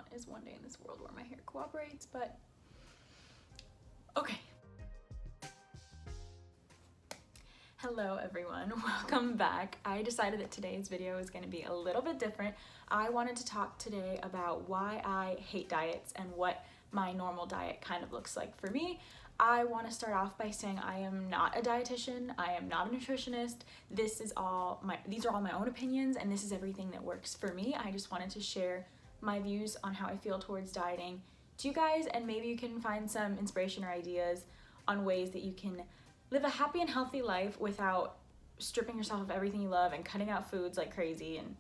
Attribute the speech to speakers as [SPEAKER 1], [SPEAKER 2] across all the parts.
[SPEAKER 1] want is one day in this world where my hair cooperates, but okay. Hello everyone, welcome back. I decided that today's video is going to be a little bit different. I wanted to talk today about why I hate diets and what my normal diet kind of looks like for me. I want to start off by saying I am not a dietitian, I am not a nutritionist. These are all my own opinions, and this is everything that works for me. I just wanted to share my views on how I feel towards dieting to you guys, and maybe you can find some inspiration or ideas on ways that you can live a happy and healthy life without stripping yourself of everything you love and cutting out foods like crazy and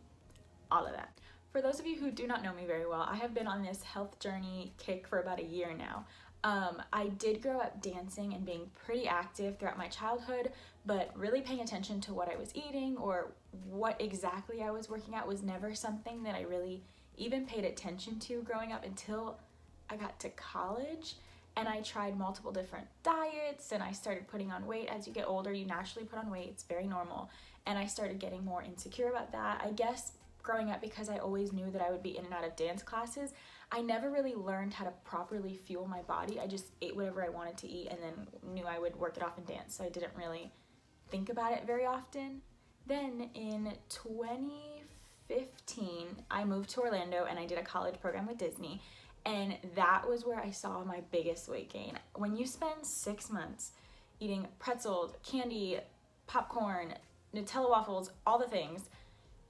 [SPEAKER 1] all of that. For those of you who do not know me very well, I have been on this health journey kick for about a year now. I did grow up dancing and being pretty active throughout my childhood, but really paying attention to what I was eating or what exactly I was working at was never something that I really even paid attention to growing up until I got to college. And I tried multiple different diets, and I started putting on weight. As you get older, you naturally put on weight. It's very normal. And I started getting more insecure about that. I guess growing up, because I always knew that I would be in and out of dance classes, I never really learned how to properly fuel my body. I just ate whatever I wanted to eat and then knew I would work it off in dance. So I didn't really think about it very often. Then in 2015, I moved to Orlando and I did a college program with Disney. And that was where I saw my biggest weight gain. When you spend 6 months eating pretzels, candy, popcorn, Nutella waffles, all the things,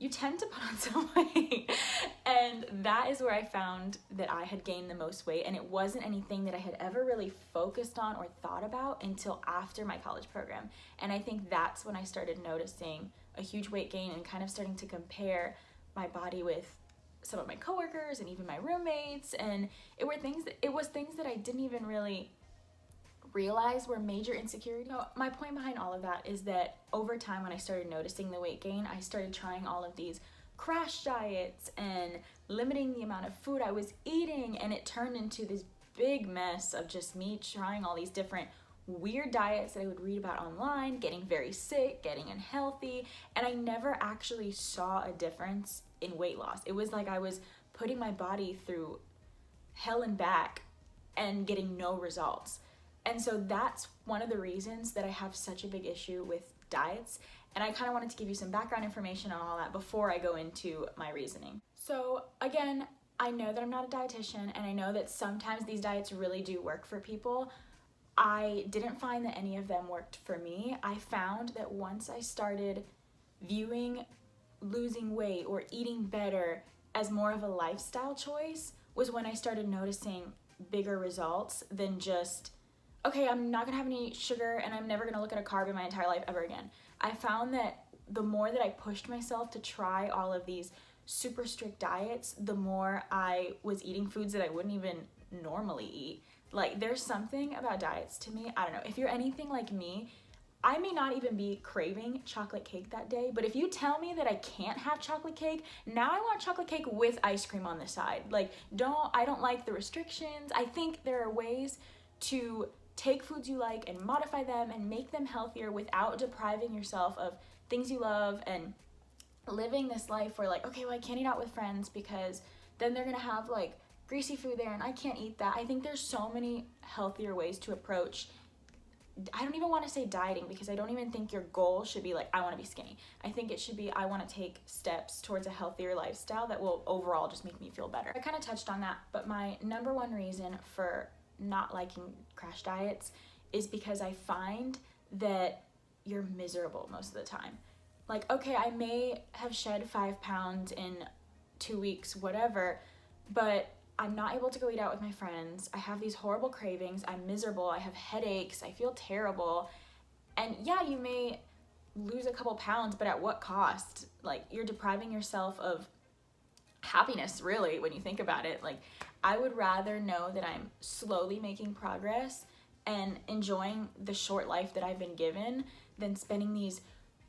[SPEAKER 1] you tend to put on some weight. And that is where I found that I had gained the most weight, and it wasn't anything that I had ever really focused on or thought about until after my college program. And I think that's when I started noticing a huge weight gain and kind of starting to compare my body with some of my coworkers and even my roommates, and it was things that I didn't even really realize were major insecurities. So my point behind all of that is that over time, when I started noticing the weight gain, I started trying all of these crash diets and limiting the amount of food I was eating, and it turned into this big mess of just me trying all these different weird diets that I would read about online, getting very sick, getting unhealthy, and I never actually saw a difference in weight loss. It was like I was putting my body through hell and back and getting no results. And so that's one of the reasons that I have such a big issue with diets. And I kind of wanted to give you some background information on all that before I go into my reasoning. So again, I know that I'm not a dietitian, and I know that sometimes these diets really do work for people. I didn't find that any of them worked for me. I found that once I started viewing losing weight or eating better as more of a lifestyle choice was when I started noticing bigger results than just, okay, I'm not gonna have any sugar and I'm never gonna look at a carb in my entire life ever again. I found that the more that I pushed myself to try all of these super strict diets, the more I was eating foods that I wouldn't even normally eat. Like, there's something about diets to me, I don't know, if you're anything like me, I may not even be craving chocolate cake that day, but if you tell me that I can't have chocolate cake, now I want chocolate cake with ice cream on the side. Like, I don't like the restrictions. I think there are ways to take foods you like and modify them and make them healthier without depriving yourself of things you love and living this life where, like, okay, well, I can't eat out with friends because then they're gonna have like greasy food there and I can't eat that. I think there's so many healthier ways to approach. I don't even want to say dieting, because I don't even think your goal should be like, I want to be skinny. I think it should be, I want to take steps towards a healthier lifestyle that will overall just make me feel better. I kind of touched on that, but my number one reason for not liking crash diets is because I find that you're miserable most of the time. Like, okay, I may have shed 5 pounds in 2 weeks, whatever, but I'm not able to go eat out with my friends. I have these horrible cravings. I'm miserable. I have headaches. I feel terrible. And yeah, you may lose a couple pounds, but at what cost? Like, you're depriving yourself of happiness, really, when you think about it. Like, I would rather know that I'm slowly making progress and enjoying the short life that I've been given than spending these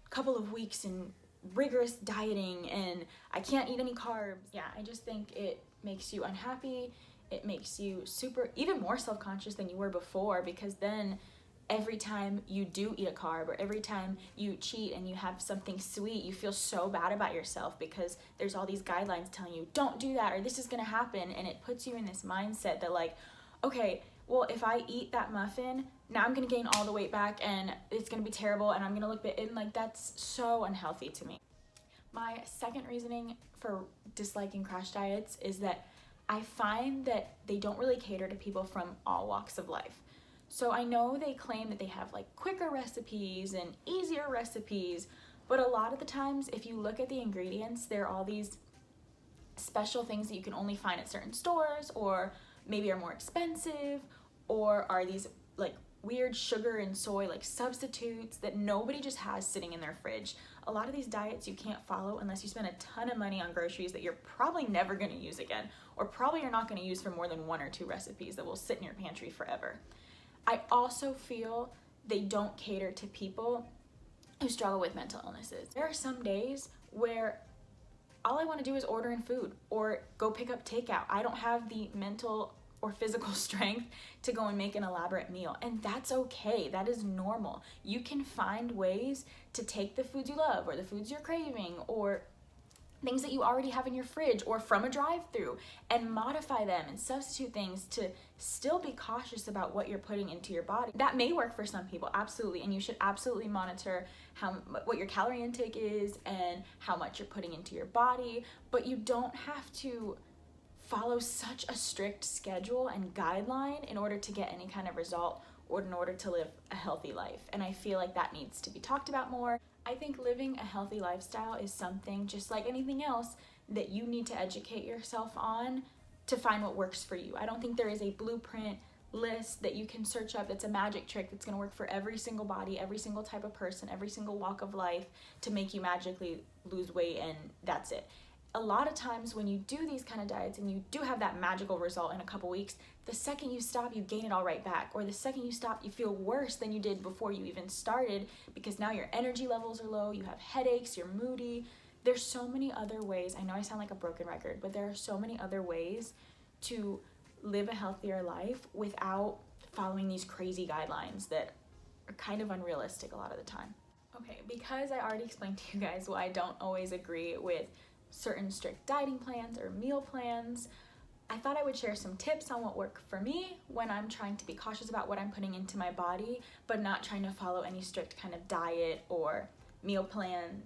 [SPEAKER 1] couple of weeks in rigorous dieting and I can't eat any carbs. Yeah, I just think it makes you unhappy. It makes you even more self-conscious than you were before, because then every time you do eat a carb or every time you cheat and you have something sweet, you feel so bad about yourself because there's all these guidelines telling you don't do that or this is gonna happen, and it puts you in this mindset that like, okay, well, if I eat that muffin, now I'm gonna gain all the weight back and it's gonna be terrible and I'm gonna look big, and like that's so unhealthy to me. My second reasoning for disliking crash diets is that I find that they don't really cater to people from all walks of life. So I know they claim that they have like quicker recipes and easier recipes, but a lot of the times if you look at the ingredients, there are all these special things that you can only find at certain stores, or maybe are more expensive, or are these like weird sugar and soy like substitutes that nobody just has sitting in their fridge. A lot of these diets you can't follow unless you spend a ton of money on groceries that you're probably never going to use again, or probably you're not going to use for more than 1 or 2 recipes that will sit in your pantry forever. I also feel they don't cater to people who struggle with mental illnesses. There are some days where all I want to do is order in food or go pick up takeout. I don't have the mental or physical strength to go and make an elaborate meal, and that's okay. That is normal. You can find ways to take the foods you love or the foods you're craving or things that you already have in your fridge or from a drive-through and modify them and substitute things to still be cautious about what you're putting into your body. That may work for some people, absolutely, and you should absolutely monitor what your calorie intake is and how much you're putting into your body, but you don't have to follow such a strict schedule and guideline in order to get any kind of result or in order to live a healthy life. And I feel like that needs to be talked about more. I think living a healthy lifestyle is something, just like anything else, that you need to educate yourself on to find what works for you. I don't think there is a blueprint list that you can search up that's a magic trick that's going to work for every single body, every single type of person, every single walk of life to make you magically lose weight and that's it. A lot of times when you do these kind of diets and you do have that magical result in a couple weeks, the second you stop, you gain it all right back. Or the second you stop, you feel worse than you did before you even started because now your energy levels are low, you have headaches, you're moody. There's so many other ways. I know I sound like a broken record, but there are so many other ways to live a healthier life without following these crazy guidelines that are kind of unrealistic a lot of the time. Okay, because I already explained to you guys why I don't always agree with certain strict dieting plans or meal plans, I thought I would share some tips on what work for me when I'm trying to be cautious about what I'm putting into my body, but not trying to follow any strict kind of diet or meal plan.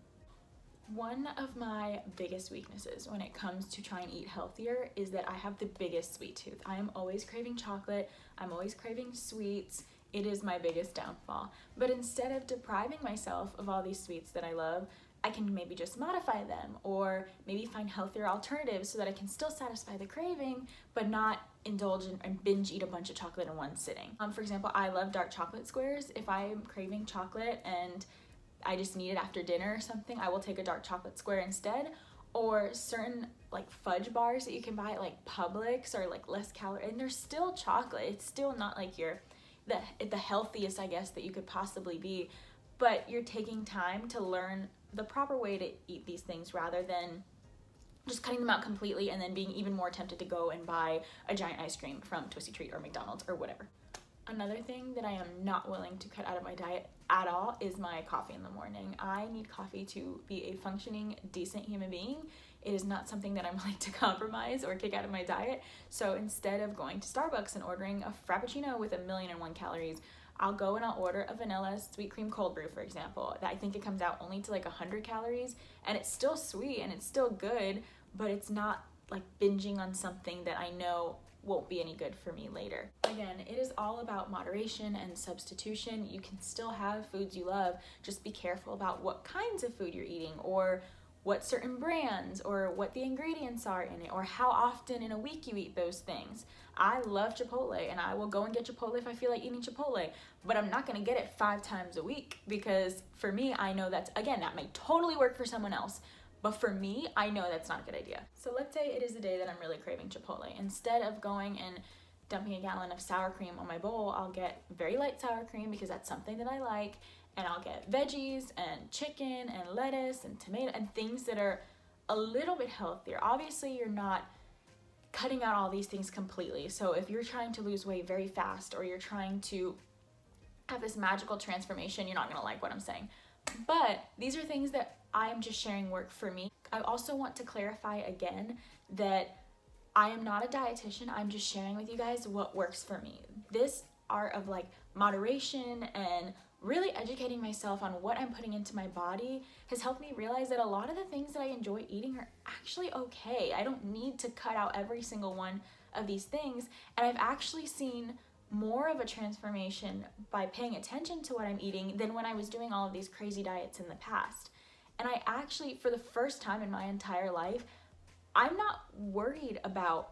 [SPEAKER 1] One of my biggest weaknesses when it comes to trying to eat healthier is that I have the biggest sweet tooth. I am always craving chocolate. I'm always craving sweets. It is my biggest downfall. But instead of depriving myself of all these sweets that I love, I can maybe just modify them or maybe find healthier alternatives so that I can still satisfy the craving but not indulge in and binge eat a bunch of chocolate in one sitting. For example, I love dark chocolate squares. If I'm craving chocolate and I just need it after dinner or something, I will take a dark chocolate square instead. Or certain like fudge bars that you can buy at like Publix or like less calorie, and they're still chocolate. It's still not like you're the healthiest, I guess, that you could possibly be, but you're taking time to learn the proper way to eat these things rather than just cutting them out completely and then being even more tempted to go and buy a giant ice cream from Twisty Treat or McDonald's or whatever. Another thing that I am not willing to cut out of my diet at all is my coffee in the morning. I need coffee to be a functioning, decent human being. It is not something that I'm willing to compromise or kick out of my diet. So instead of going to Starbucks and ordering a Frappuccino with 1,000,001 calories, I'll go and I'll order a vanilla sweet cream cold brew, for example. I think it comes out only to like 100 calories, and it's still sweet and it's still good, but it's not like binging on something that I know won't be any good for me later. Again, it is all about moderation and substitution. You can still have foods you love, just be careful about what kinds of food you're eating or what certain brands or what the ingredients are in it or how often in a week you eat those things. I love Chipotle and I will go and get Chipotle if I feel like eating Chipotle, but I'm not gonna get it 5 times a week because for me, I know that's, again, that may totally work for someone else, but for me, I know that's not a good idea. So let's say it is a day that I'm really craving Chipotle. Instead of going and dumping a gallon of sour cream on my bowl, I'll get very light sour cream because that's something that I like, and I'll get veggies and chicken and lettuce and tomato and things that are a little bit healthier. Obviously, you're not cutting out all these things completely. So if you're trying to lose weight very fast or you're trying to have this magical transformation. You're not gonna like what I'm saying. But these are things that I'm just sharing work for me. I also want to clarify again that I am not a dietitian. I'm just sharing with you guys what works for me. This art of like moderation and really educating myself on what I'm putting into my body has helped me realize that a lot of the things that I enjoy eating are actually okay. I don't need to cut out every single one of these things. And I've actually seen more of a transformation by paying attention to what I'm eating than when I was doing all of these crazy diets in the past. And I actually, for the first time in my entire life, I'm not worried about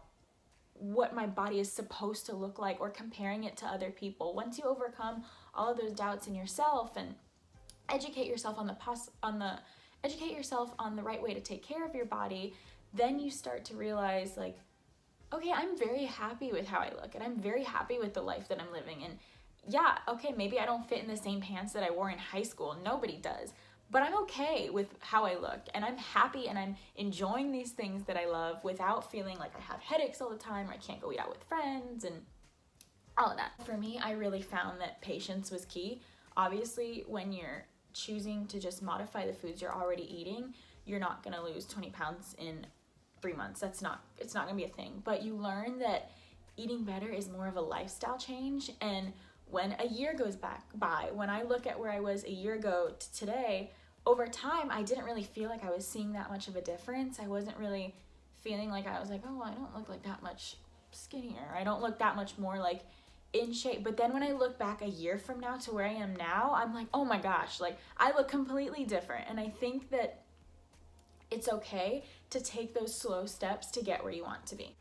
[SPEAKER 1] what my body is supposed to look like or comparing it to other people. Once you overcome all of those doubts in yourself and educate yourself on the right way to take care of your body, then you start to realize like, okay, I'm very happy with how I look and I'm very happy with the life that I'm living. And yeah, okay, maybe I don't fit in the same pants that I wore in high school. Nobody does. But I'm okay with how I look and I'm happy and I'm enjoying these things that I love without feeling like I have headaches all the time or I can't go eat out with friends and all of that. For me, I really found that patience was key. Obviously, when you're choosing to just modify the foods you're already eating, you're not gonna lose 20 pounds in 3 months. It's not gonna be a thing. But you learn that eating better is more of a lifestyle change. And when a year goes by, when I look at where I was a year ago to today, over time, I didn't really feel like I was seeing that much of a difference. I wasn't really feeling like I was like, oh, I don't look like that much skinnier. I don't look that much more like in shape. But then when I look back a year from now to where I am now, I'm like, oh my gosh, like I look completely different. And I think that it's okay to take those slow steps to get where you want to be.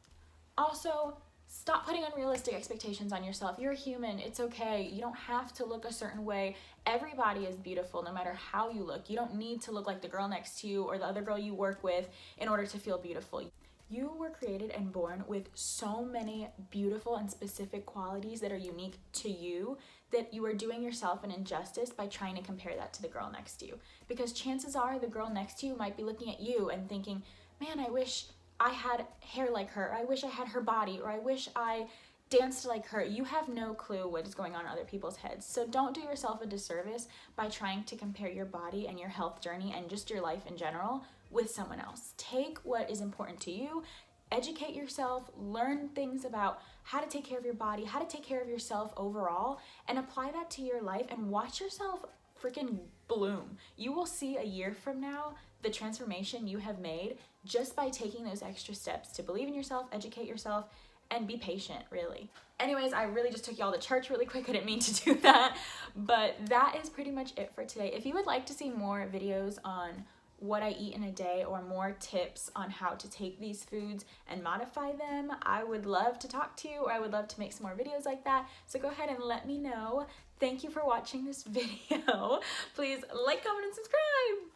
[SPEAKER 1] Also, stop putting unrealistic expectations on yourself. You're a human. It's okay. You don't have to look a certain way. Everybody is beautiful no matter how you look. You don't need to look like the girl next to you or the other girl you work with in order to feel beautiful. You were created and born with so many beautiful and specific qualities that are unique to you that you are doing yourself an injustice by trying to compare that to the girl next to you. Because chances are the girl next to you might be looking at you and thinking, man, I wish I had hair like her, I wish I had her body, or I wish I danced like her. You have no clue what is going on in other people's heads. So don't do yourself a disservice by trying to compare your body and your health journey and just your life in general with someone else. Take what is important to you, educate yourself, learn things about how to take care of your body, how to take care of yourself overall, and apply that to your life and watch yourself freaking bloom. You will see a year from now the transformation you have made just by taking those extra steps to believe in yourself, educate yourself, and be patient, really. Anyways, I really just took y'all to church really quick. I didn't mean to do that, but that is pretty much it for today. If you would like to see more videos on what I eat in a day or more tips on how to take these foods and modify them, I would love to talk to you, or I would love to make some more videos like that. So go ahead and let me know. Thank you for watching this video. Please like, comment, and subscribe.